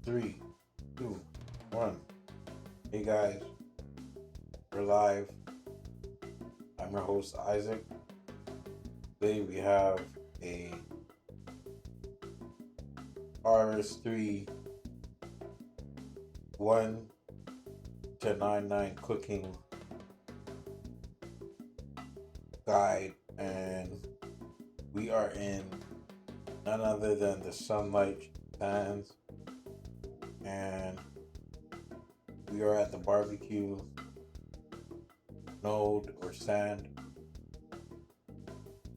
Three, two, one. Hey guys, we're live. I'm your host Isaac. Today we have a RS3 1 to 99 cooking guide, and we are in none other than the Sunlight Sands, and we are at the barbecue node or sand,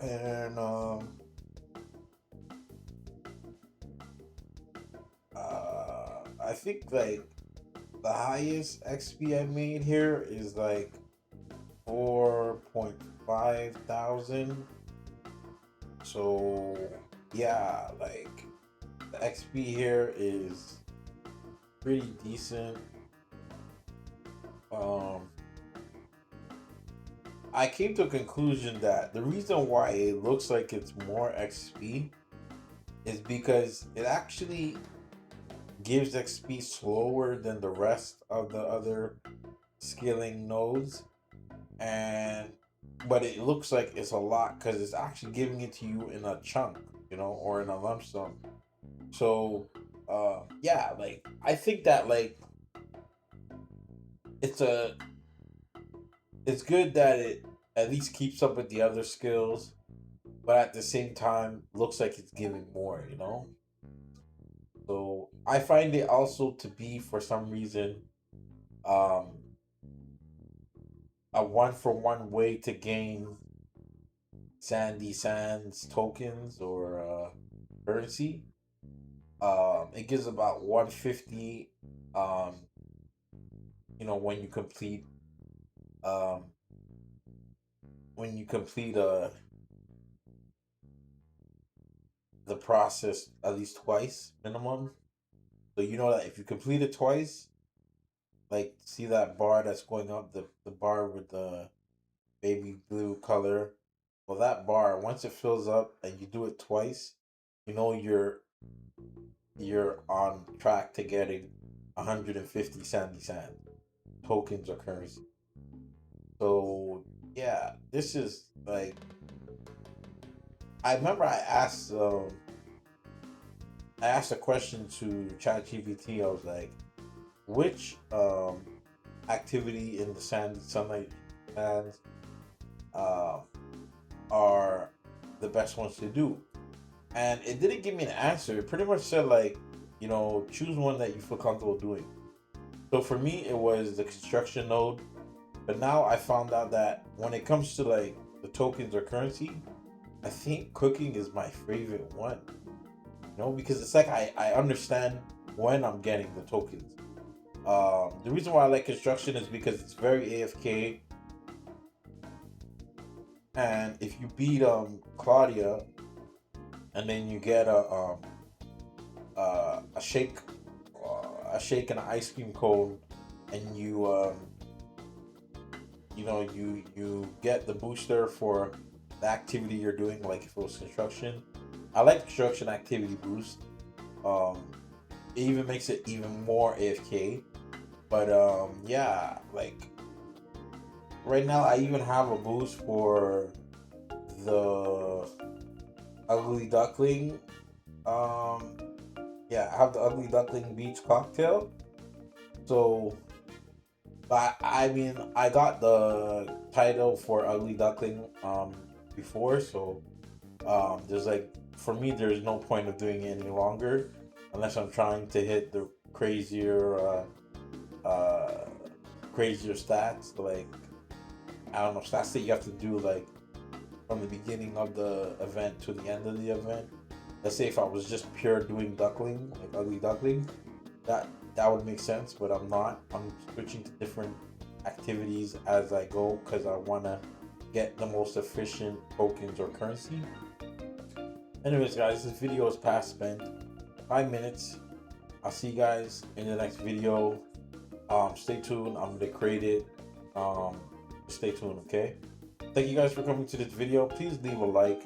and I think like the highest XP I made here is like 4.5 thousand. So yeah, like the XP here is pretty decent. Um, I came to a conclusion that the reason why it looks like it's more XP is because it actually gives XP slower than the rest of the other scaling nodes, and but it looks like it's a lot because it's actually giving it to you in a chunk, or in a lump sum. So yeah, like I think that like it's a it's good that it at least keeps up with the other skills, but at the same time looks like it's giving more. So I find it also to be, for some reason, um a one for one way to gain Sandy Sands tokens or currency. It gives about 150 um when you complete um the process at least twice minimum. So you know that if you complete it twice, like see that bar that's going up, the bar with the baby blue color. Well, that bar, once it fills up and you do it twice, you know you're on track to getting 150 Sandy Sand tokens or currency. So yeah, this is like, I remember I asked a question to ChatGPT. I was like, which activity in the sunlight sands uh, are the best ones to do? And it didn't give me an answer. It pretty much said like, choose one that you feel comfortable doing. So for me, it was the construction node. But now I found out that when it comes to like the tokens or currency, I think cooking is my favorite one. Because it's like I understand when I'm getting the tokens. The reason why I like construction is because it's very AFK, and if you beat Claudia, and then you get a shake, and an ice cream cone, and you get the booster for the activity you're doing, like if it was construction. I like construction activity boost. It even makes it even more AFK. But yeah, like right now I even have a boost for the ugly duckling. Yeah, I have the ugly duckling beach cocktail. So I mean, I got the title for ugly duckling before, so there's like, for me there's no point of doing it any longer unless I'm trying to hit the crazier stats, like I don't know, stats that you have to do like from the beginning of the event to the end of the event. Let's say if I was just pure doing duckling, like ugly duckling, that would make sense, but I'm not. I'm switching to different activities as I go because I want to get the most efficient tokens or currency. Anyways, guys, this video is past spent 5 minutes. I'll see you guys in the next video. Stay tuned. I'm gonna create it. Stay tuned, okay? Thank you guys for coming to this video. Please leave a like,